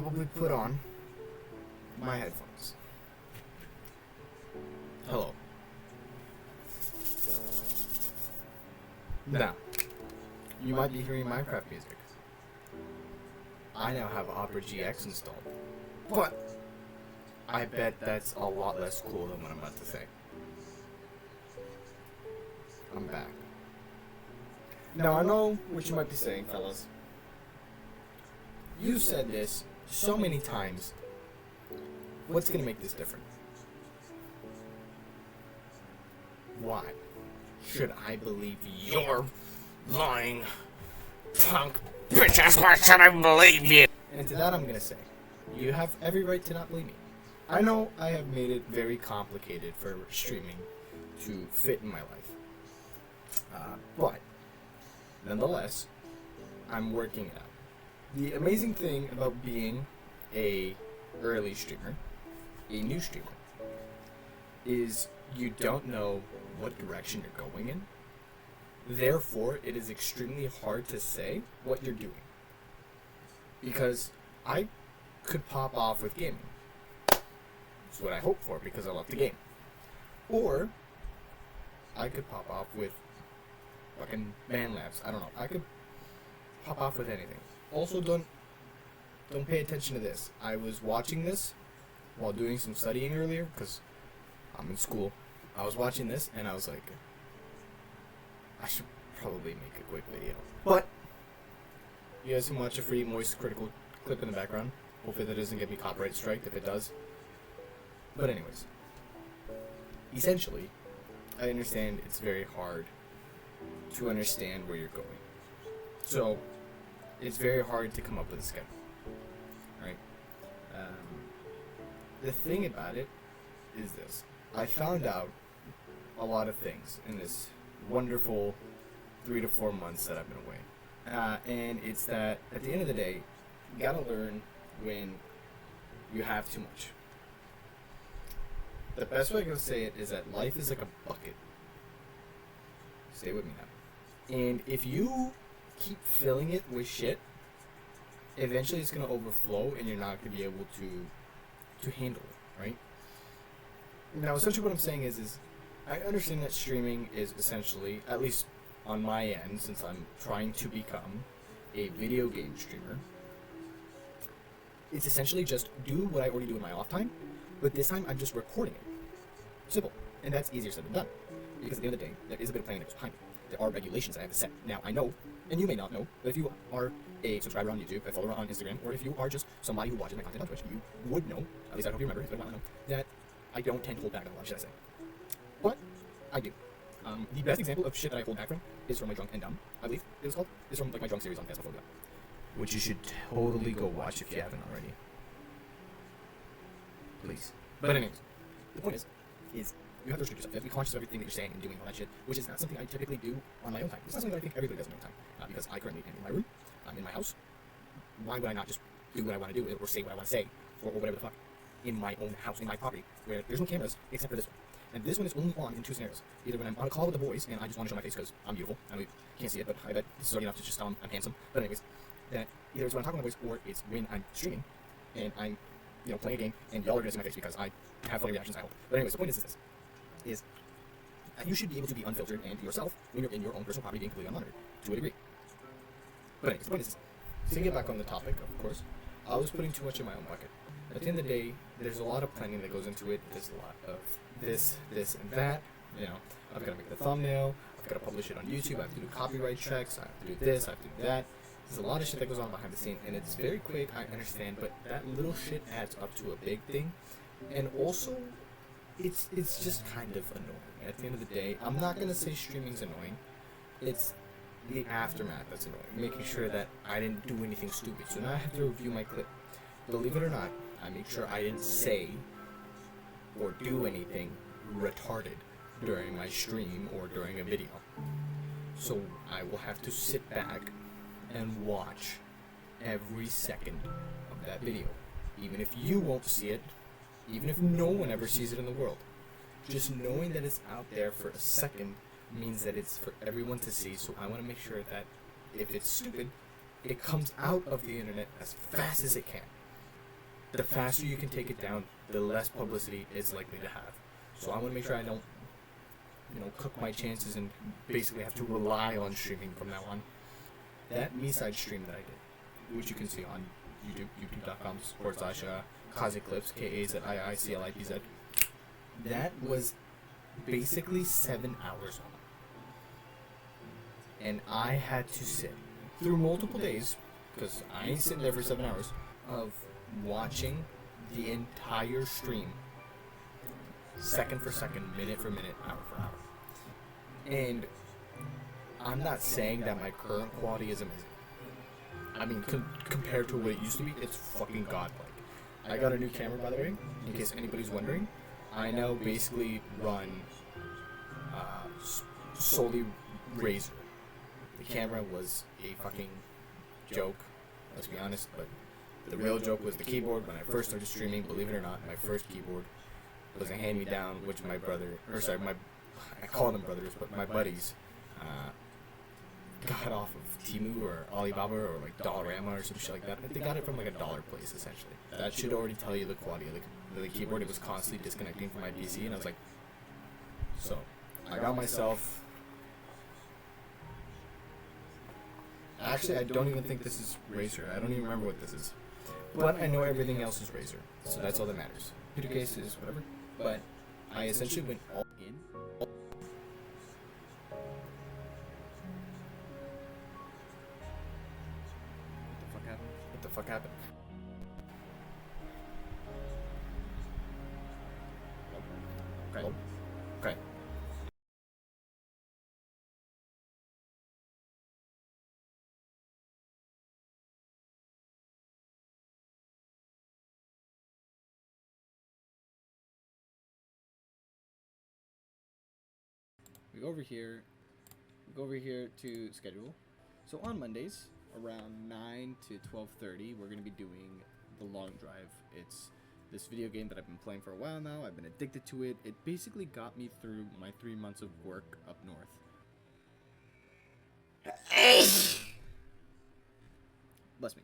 probably put on my headphones. Hello. Now, you might be hearing Minecraft music. I now have Opera GX installed, but I bet that's a lot less cool than what I'm about to say. I'm back. Now, I know what you might be saying, fellas. You've said this so many times. What's going to make this different? Why should I believe your lying punk bitches? Why should I believe you? And to that I'm going to say, you have every right to not believe me. I know I have made it very complicated for streaming to fit in my life. But, nonetheless, I'm working it out. The amazing thing about being a early streamer, a new streamer, is you don't know what direction you're going in. Therefore, it is extremely hard to say what you're doing. Because I could pop off with gaming. That's what I hope for, because I love the game. Or, I could pop off with fucking Man Labs. I don't know. I could pop off with anything. Also, don't pay attention to this. I was watching this while doing some studying earlier, because I'm in school. I was watching this, and I was like, I should probably make a quick video. But, you guys can watch a free moist critical clip in the background. Hopefully that doesn't get me copyright striked if it does. But anyways, essentially, I understand it's very hard to understand where you're going. So, it's very hard to come up with a schedule, right? The thing about it is this. I found out a lot of things in this wonderful 3 to 4 months that I've been away. And it's that, at the end of the day, you gotta learn when you have too much. The best way I can say it is that life is like a bucket. Stay with me now. And if you keep filling it with shit, eventually it's going to overflow and you're not going to be able to handle it, right? Now, essentially what I'm saying is I understand that streaming is essentially, at least on my end, since I'm trying to become a video game streamer, it's essentially just do what I already do in my off time, but this time I'm just recording it. Simple. And that's easier said than done. Because at the end of the day, there is a bit of planning that goes behind it. There are regulations that I have to set. Now, I know, and you may not know, but if you are a subscriber on YouTube, a follower on Instagram, or if you are just somebody who watches my content on Twitch, you would know, at least I hope you remember, if you don't know, that I don't tend to hold back on a lot of shit I say. But, I do. The best example of shit that I hold back from is from my Drunk and Dumb, I believe it was called. It's from like my Drunk series on Phasmophobia, which you should totally go watch if you haven't already. Please. But anyways, the point is you have to restrict yourself. You have to be conscious of everything that you're saying and doing all that shit, which is not something I typically do on my own time. It's not something that I think everybody does on their own time. Because I currently am in my room, I'm in my house. Why would I not just do what I want to do or say what I want to say or whatever the fuck in my own house, in my property, where there's no cameras except for this one. And this one is only on in 2 scenarios. Either when I'm on a call with the boys and I just want to show my face because I'm beautiful. I know you can't see it, but I bet this is already enough to just tell them I'm handsome. But anyways, that either it's when I'm talking with the boys or it's when I'm streaming and I'm, playing a game and y'all are going to see my face because I have funny reactions, I hope. But anyways, the point is this. Is you should be able to be unfiltered and yourself when you're in your own personal property being completely unmonitored, to a degree. But anyways, the point is this. To get back on the topic, of course, I was putting too much in my own bucket. At the end of the day, there's a lot of planning that goes into it. There's a lot of this, and that. I've got to make the thumbnail. I've got to publish it on YouTube. I have to do copyright checks. I have to do this. I have to do that. There's a lot of shit that goes on behind the scene, and it's very quick, I understand, but that little shit adds up to a big thing. And also, it's just kind of annoying. At the end of the day, I'm not going to say streaming's annoying. It's the aftermath that's annoying. Making sure that I didn't do anything stupid. So now I have to review my clip. Believe it or not, I make sure I didn't say or do anything retarded during my stream or during a video. So I will have to sit back and watch every second of that video. Even if you won't see it, even if no one ever sees it in the world. Just knowing that it's out there for a second means that it's for everyone to see, so I want to make sure that if it's stupid, it comes out of the internet as fast as it can. the faster you can take it down, the less publicity it's likely to have. So I want to make sure I don't, cook my chances and basically have to rely on streaming from now on. That me-side stream that I did, which you can see on YouTube, youtube.com/Kaziclips, KAZIICLIPZ, that was basically 7 hours long. And I had to sit through multiple days, because I ain't sitting there for 7 hours, of watching the entire stream, second for second, minute for minute, hour for hour. And I'm not saying that my current quality is amazing. I mean, compared to what it used to be, it's fucking godlike. I got a new camera, by the way, in case anybody's wondering. I now basically run solely Razor. The camera was a fucking joke, let's be honest, but the real joke was the keyboard. When I first started streaming, believe it or not, my first keyboard was a hand-me-down, which my brother, I call them brothers, but my buddies, got off of Temu or Alibaba or like Dollarama or some shit like that. They got it from like a dollar place, essentially. That should already tell you the quality of the keyboard. It was constantly disconnecting from my PC, and I was like, so I got myself. Actually, I don't even think this is Razer. I don't even remember what this is. But I know everything else is Razer, so that's all that matters. Computer case is whatever. But I essentially went all in. What the fuck happened? Okay. Okay. We go over here to schedule. So on Mondays, around 9 to 12:30, we're going to be doing the long drive. It's this video game that I've been playing for a while now. I've been addicted to it. It basically got me through my 3 months of work up north. Bless me.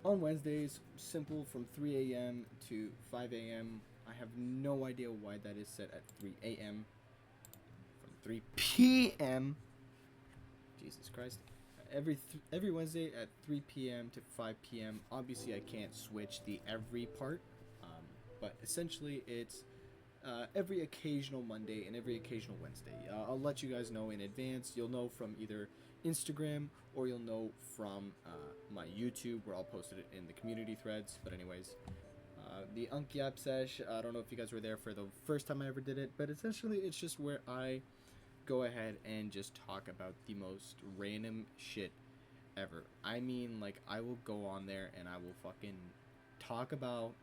On Wednesdays, simple from 3 a.m. to 5 a.m. I have no idea why that is set at 3 a.m. From 3 p.m. Jesus Christ. Every Wednesday at 3 p.m. to 5 p.m. Obviously, I can't switch the every part, but essentially it's every occasional Monday and every occasional Wednesday. I'll let you guys know in advance. You'll know from either Instagram or you'll know from my YouTube, where I'll post it in the community threads. But anyways, the Unkyap Sesh, I don't know if you guys were there for the first time I ever did it, but essentially it's just where I go ahead and just talk about the most random shit ever. I mean, like, I will go on there and I will fucking talk about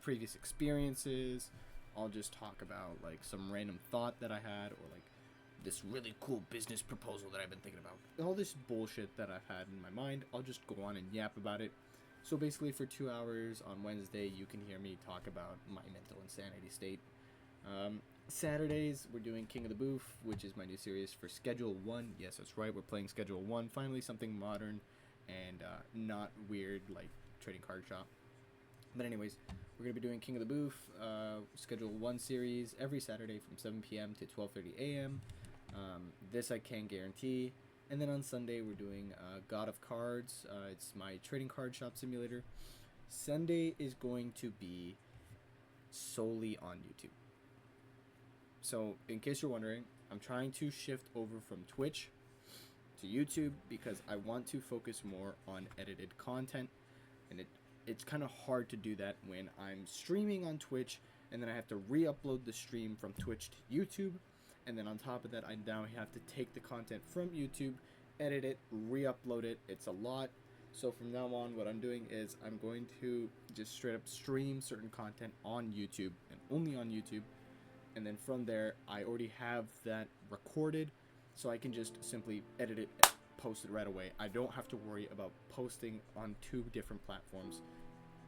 previous experiences. I'll just talk about like some random thought that I had, or like this really cool business proposal that I've been thinking about. All this bullshit that I've had in my mind, I'll just go on and yap about it. So basically for 2 hours on Wednesday, you can hear me talk about my mental insanity state. Saturdays, we're doing King of the Booth, which is my new series for Schedule 1. Yes, that's right, we're playing Schedule 1. Finally, something modern and not weird like Trading Card Shop. But anyways, we're going to be doing King of the Booth, Schedule 1 series, every Saturday from 7 p.m. to 12:30 a.m. This I can guarantee. And then on Sunday, we're doing God of Cards. It's my Trading Card Shop simulator. Sunday is going to be solely on YouTube. So, in case you're wondering, I'm trying to shift over from Twitch to YouTube because I want to focus more on edited content, and it's kind of hard to do that when I'm streaming on Twitch and then I have to re-upload the stream from Twitch to YouTube, and then on top of that I now have to take the content from YouTube, edit it, re-upload it. It's a lot. So from now on, what I'm doing is I'm going to just straight up stream certain content on YouTube and only on YouTube. And then from there, I already have that recorded, so I can just simply edit it, post it right away. I don't have to worry about posting on 2 different platforms.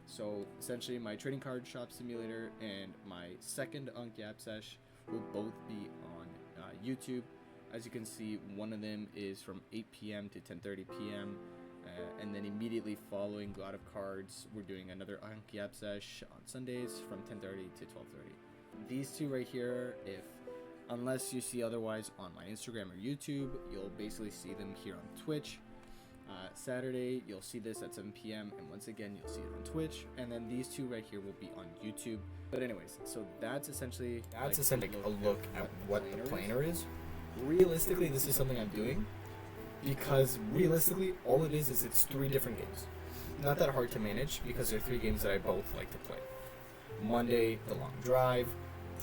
So essentially, my Trading Card Shop simulator and my second Unkyap Sesh will both be on YouTube. As you can see, one of them is from 8 p.m. to 10:30 p.m. And then immediately following God of Cards, we're doing another Anki sesh on Sundays from 10:30 to 12:30. These two right here, unless you see otherwise on my Instagram or YouTube, you'll basically see them here on Twitch. Saturday, you'll see this at 7 p.m. and once again, you'll see it on Twitch. And then these two right here will be on YouTube. But anyways, so that's essentially a look at what the planner is. Realistically, this is something I'm doing because realistically, all it is it's 3 different games. Not that hard to manage because they're 3 games that I both like to play. Monday, The Long Drive,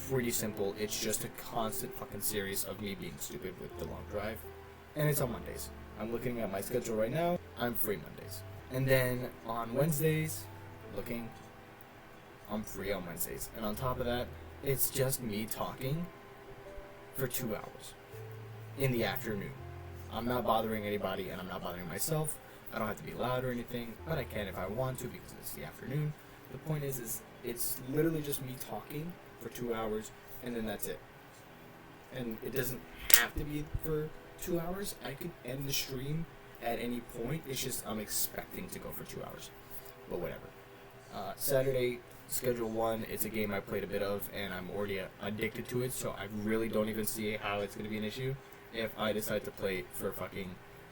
pretty simple. It's just a constant fucking series of me being stupid with The Long Drive. And it's on Mondays. I'm looking at my schedule right now. I'm free Mondays. And then on Wednesdays, I'm free on Wednesdays. And on top of that, it's just me talking for 2 hours in the afternoon. I'm not bothering anybody and I'm not bothering myself. I don't have to be loud or anything, but I can if I want to because it's the afternoon. The point is it's literally just me talking for 2 hours and then that's it. And it doesn't have to be for 2 hours. I could end the stream at any point. It's just I'm expecting to go for 2 hours. But whatever. Saturday, Schedule 1, it's a game I played a bit of and I'm already addicted to it, so I really don't even see how it's going to be an issue if I decide to play it for fucking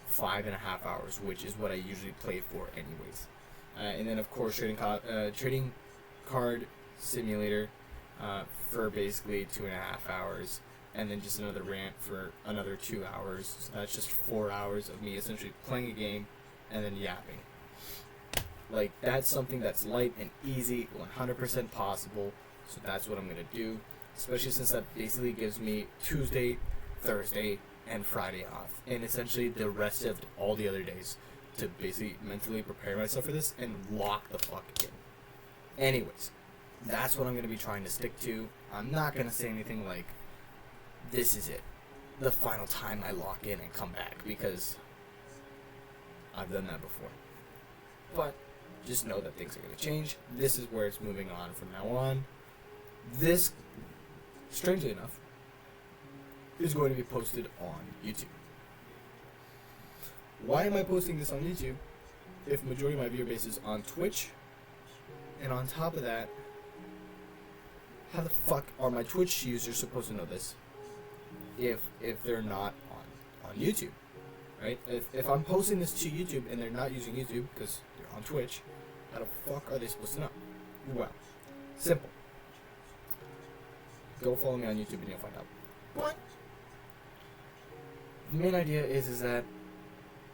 5.5 hours, which is what I usually play for anyways. And then of course trading card simulator for basically 2.5 hours. And then just another rant for another 2 hours. So that's just 4 hours of me essentially playing a game and then yapping. Like, that's something that's light and easy, 100% possible. So that's what I'm going to do. Especially since that basically gives me Tuesday, Thursday, and Friday off. And essentially the rest of all the other days to basically mentally prepare myself for this and lock the fuck in. Anyways, that's what I'm going to be trying to stick to. I'm not going to say anything like, this is it, the final time I lock in and come back, because I've done that before. But just know that things are going to change. This is where it's moving on from now on. This, strangely enough, is going to be posted on YouTube. Why am I posting this on YouTube if majority of my viewer base is on Twitch? And on top of that, how the fuck are my Twitch users supposed to know this if they're not on YouTube, right? If I'm posting this to YouTube and they're not using YouTube because they're on Twitch, how the fuck are they supposed to know? Well, simple. Go follow me on YouTube and you'll find out. But the main idea is that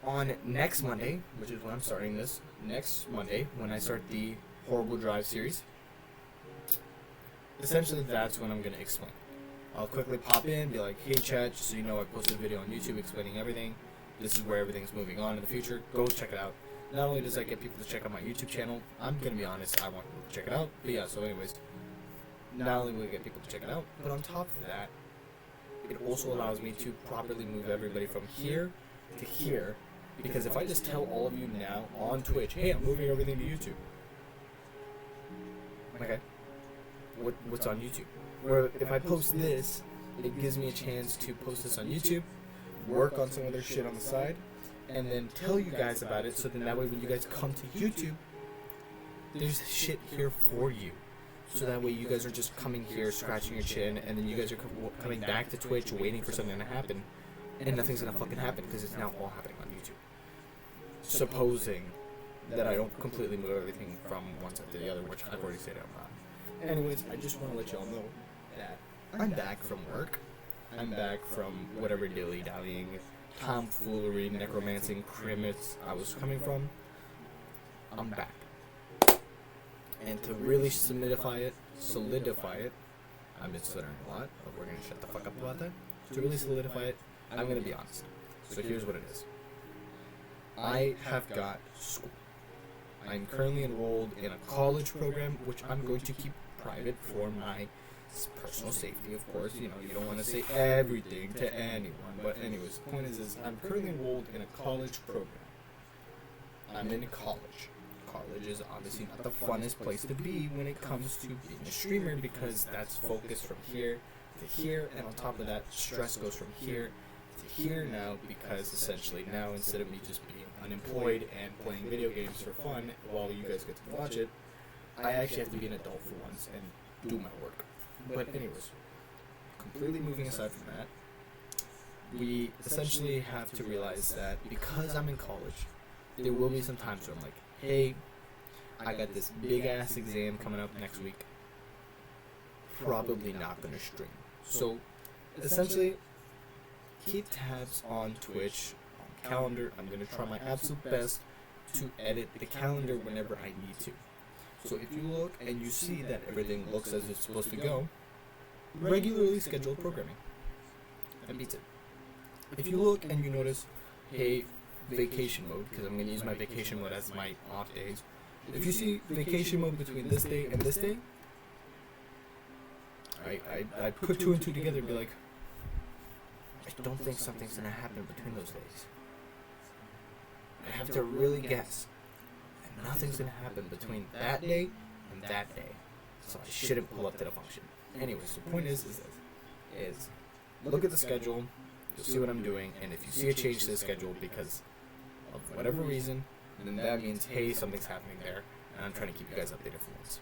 on next Monday, which is when I'm starting this, next Monday, when I start the Horrible Drive series, essentially that's when I'm going to explain. I'll quickly pop in, be like, hey chat, just so you know I posted a video on YouTube explaining everything. This is where everything's moving on in the future. Go check it out. Not only does that get people to check out my YouTube channel, I'm going to be honest, I want people to check it out. But yeah, so anyways, not only will it get people to check it out, but on top of that, it also allows me to properly move everybody from here to here. Because if I just tell all of you now on Twitch, hey, I'm moving everything to YouTube. Okay, what's on YouTube? Where if I post this, it gives me a chance to post this on YouTube, work on some other shit on the side, and then tell you guys about it, so then that way when you guys come to YouTube, there's shit here for you. So that way you guys are just coming here, scratching your chin, and then you guys are coming back to Twitch waiting for something to happen, and nothing's gonna fucking happen because it's now all happening on YouTube. Supposing that I don't completely move everything from one side to the other, which I've already said I'm not. Anyways, I just want to let y'all know that I'm back from work. I'm back from whatever dilly-dallying, tomfoolery, necromancing, crimmets I was coming from. I'm back. And to really solidify it, I've been stuttering a lot, but we're going to shut the fuck up about that. To really solidify it, I'm going to be honest. So here's what it is. I have got school. I'm currently enrolled in a college program, which I'm going to keep private for my personal safety, of course. You know, you don't want to say everything to anyone. But anyways, the point is I'm currently enrolled in a college program. I'm in college. College is obviously not the funnest place to be when it comes to being a streamer, because that's focused from here to here, and on top of that, stress goes from here to here now because essentially now instead of me just being unemployed and playing video games for fun while you guys get to watch it, I actually have to be an adult for once and do my work. But anyways, completely moving aside from that, we essentially have to realize that because I'm in college, there will be some times where I'm like, hey, I got this big ass exam coming up next week, probably not gonna stream. So essentially, keep tabs on Twitch, on calendar. I'm gonna try my absolute best to edit the calendar whenever I need to. So if you look and you see that everything looks as it's supposed to go, regularly scheduled programming. That beats it. If you look and you notice, hey, vacation mode, because I'm going to use my vacation mode as my off days. If you see vacation mode between this day and this day, I put two and two together and be like, I don't think something's going to happen between those days. I have to really guess. And nothing's going to happen between that day and that day. So I shouldn't pull up to the function. Anyways, the point is look at the schedule, you'll see what I'm doing, and if you see a change to the schedule because of whatever reason, then that means, hey, something's happening there, and I'm trying to keep you guys updated for once.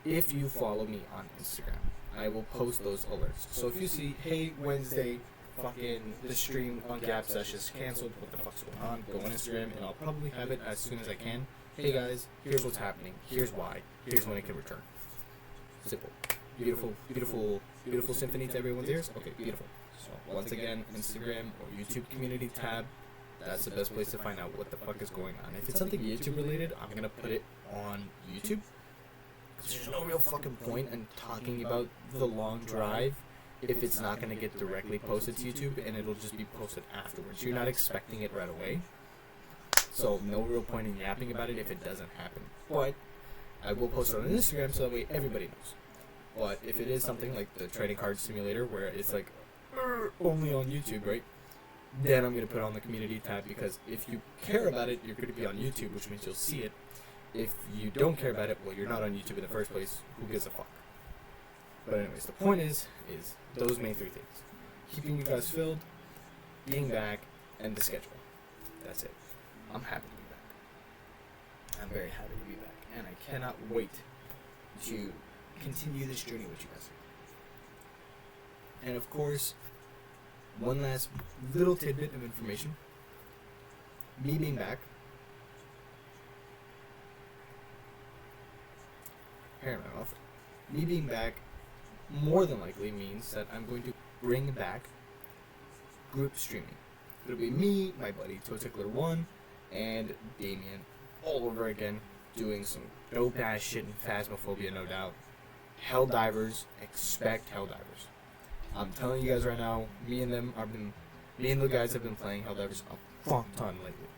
If you follow me on Instagram, I will post those alerts. So if you see, hey, Wednesday, fucking the stream on Gap Sesh is canceled, what the fuck's going on, go on Instagram, and I'll probably have it as soon as I can. Hey guys, here's what's happening, here's why, here's when it can return. Simple. Beautiful, beautiful, beautiful symphony to everyone's ears? Okay, beautiful. So, once again, Instagram or YouTube community tab, that's the best place to find out what the fuck is going on. If it's something YouTube related, I'm gonna put it on YouTube. Because there's no real fucking point in talking about the long drive if it's not gonna get directly posted to YouTube and it'll just be posted afterwards. You're not expecting it right away. So, no real point in yapping about it if it doesn't happen. But, I will post it on Instagram so that way everybody knows. But if it is something like the trading card simulator where it's like only on YouTube, right? Then I'm going to put it on the community tab because if you care about it, you're going to be on YouTube, which means you'll see it. If you don't care about it, well, you're not on YouTube in the first place. Who gives a fuck? But anyways, the point is those main three things. Keeping you guys filled, being back, and the schedule. That's it. I'm happy to be back. I'm very happy to be back. And I cannot wait to continue this journey with you guys. And of course, one last little tidbit of information. Me being back, hair in my mouth, me being back more than likely means that I'm going to bring back group streaming. It'll be me, my buddy ToeTickler1, and Damien all over again, doing some dope ass shit in Phasmophobia, no doubt. Helldivers, expect Helldivers. I'm telling you guys right now, me and the guys have been playing Helldivers a fuck ton lately.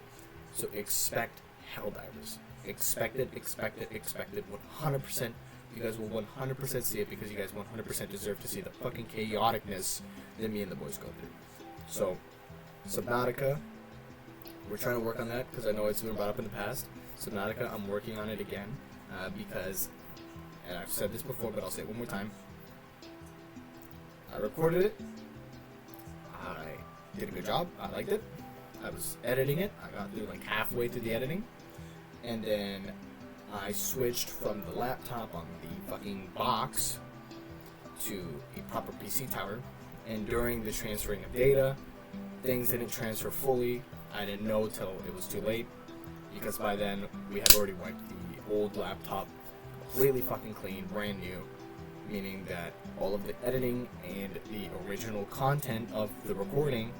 So expect Helldivers. Expect it, 100%. You guys will 100% see it because you guys 100% deserve to see the fucking chaoticness that me and the boys go through. So, Subnautica, we're trying to work on that because I know it's been brought up in the past. Subnautica, I'm working on it again because, and I've said this before, but I'll say it one more time. I recorded it. I did a good job. I liked it. I was editing it. I got through like halfway through the editing. And then I switched from the laptop on the fucking box to a proper PC tower. And during the transferring of data, things didn't transfer fully. I didn't know till it was too late. Because by then, we had already wiped the old laptop completely fucking clean, brand new, meaning that all of the editing and the original content of the recording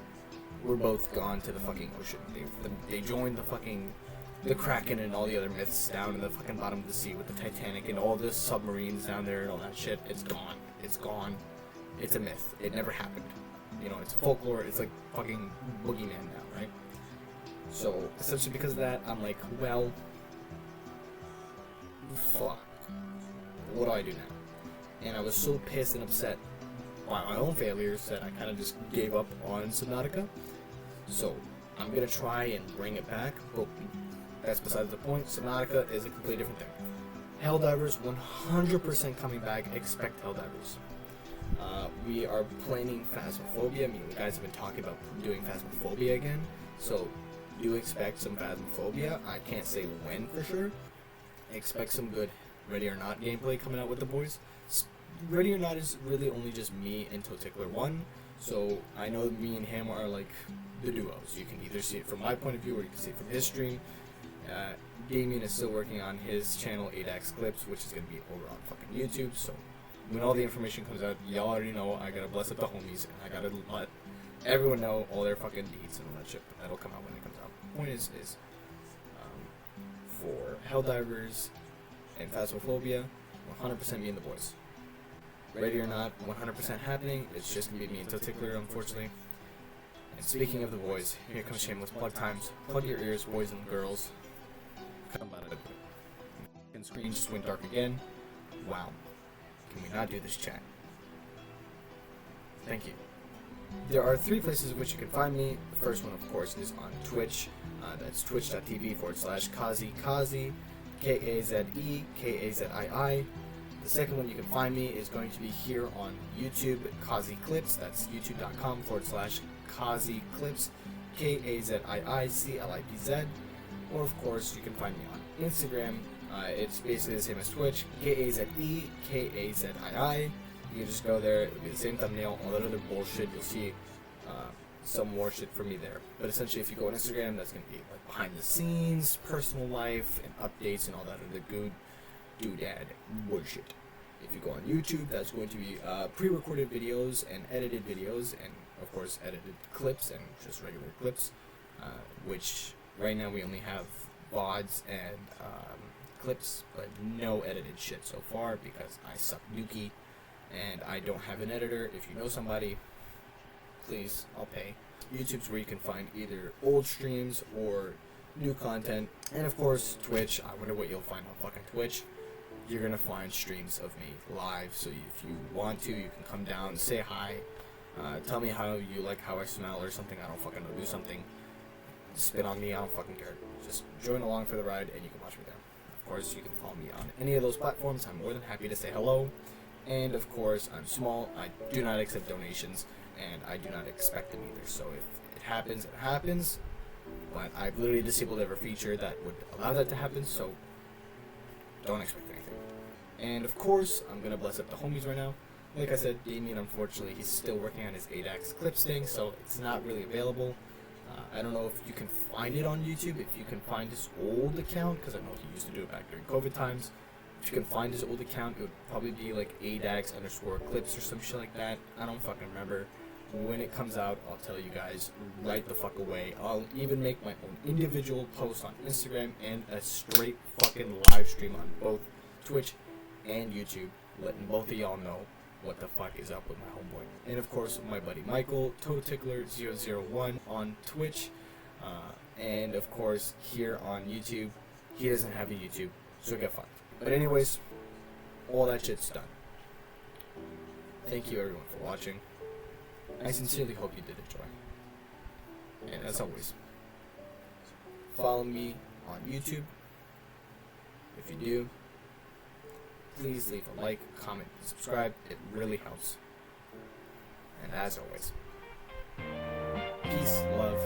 were both gone to the fucking ocean. They joined the Kraken and all the other myths down in the fucking bottom of the sea with the Titanic and all the submarines down there and all that shit. It's gone. It's gone. It's a myth. It never happened. You know, it's folklore. It's like fucking boogeyman now, right? So, essentially because of that, I'm like, well, fuck. What do I do now? And I was so pissed and upset by my own failures that I kind of just gave up on Subnautica. So, I'm going to try and bring it back, but that's besides the point. Subnautica is a completely different thing. Helldivers, 100% coming back. Expect Helldivers. We are planning Phasmophobia. I mean, the guys have been talking about doing Phasmophobia again, so do expect some Phasmophobia. I can't say when for sure. Expect some good Ready or Not gameplay coming out with the boys. Ready or Not is really only just me and Totickler1, so I know me and him are like the duos. You can either see it from my point of view or you can see it from his stream. Damien is still working on his channel 8X Clips, which is going to be over on fucking YouTube, so when all the information comes out, y'all already know I gotta bless up the homies, and I gotta let everyone know all their fucking deeds and all that shit, but that'll come out when it comes out. Point is for Helldivers and Phasmophobia, 100% me and the boys. Ready or Not, 100% happening. It's just gonna be me and Totickler, unfortunately. And speaking of the boys, here comes shameless plug times. Plug your ears, boys and girls. Come on, the screen just went dark again. Wow. Can we not do this, chat? Thank you. There are 3 places in which you can find me. The first one, of course, is on Twitch. That's twitch.tv/Kazi, Kazee, Kazii. The second one you can find me is going to be here on YouTube, Kazi Clips. That's youtube.com/Kazi Clips, KAZIICLIPZ. Or, of course, you can find me on Instagram. It's basically the same as Twitch, Kaze, Kazii. You can just go there, it'll be the same thumbnail, all that other bullshit. You'll see some more shit from me there. But essentially, if you go on Instagram, that's going to be like behind the scenes, personal life, and updates, and all that other good doodad bullshit. If you go on YouTube, that's going to be pre-recorded videos and edited videos, and of course edited clips and just regular clips, which right now we only have VODs and clips, but no edited shit so far because I suck dookie and I don't have an editor. If you know somebody, please, I'll pay. YouTube's where you can find either old streams or new content, and of course Twitch. I wonder what you'll find on fucking Twitch. You're gonna find streams of me live, so if you want to, you can come down, say hi, tell me how you like how I smell or something. I don't fucking know, do something, spit on me, I don't fucking care. Just join along for the ride and you can watch me there. Of course, you can follow me on any of those platforms. I'm more than happy to say hello. And of course, I'm small, I do not accept donations, and I do not expect them either. So if it happens, it happens. But I've literally disabled every feature that would allow that to happen, so don't expect anything. And of course, I'm gonna bless up the homies right now. Like I said, Damien, unfortunately, he's still working on his 8X Clips thing, so it's not really available. I don't know if you can find it on YouTube, if you can find his old account, because I know he used to do it back during COVID times. If you can find his old account, it would probably be like ADAX_clips or some shit like that. I don't fucking remember. When it comes out, I'll tell you guys right the fuck away. I'll even make my own individual post on Instagram and a straight fucking live stream on both Twitch and YouTube, letting both of y'all know what the fuck is up with my homeboy. And of course, my buddy Michael, Totickler001 on Twitch. And of course, here on YouTube, he doesn't have a YouTube, so get fucked. But anyways, all that shit's done. Thank you everyone for watching. I sincerely hope you did enjoy. And as always, follow me on YouTube. If you do, please leave a like, comment, and subscribe. It really helps. And as always, peace, love,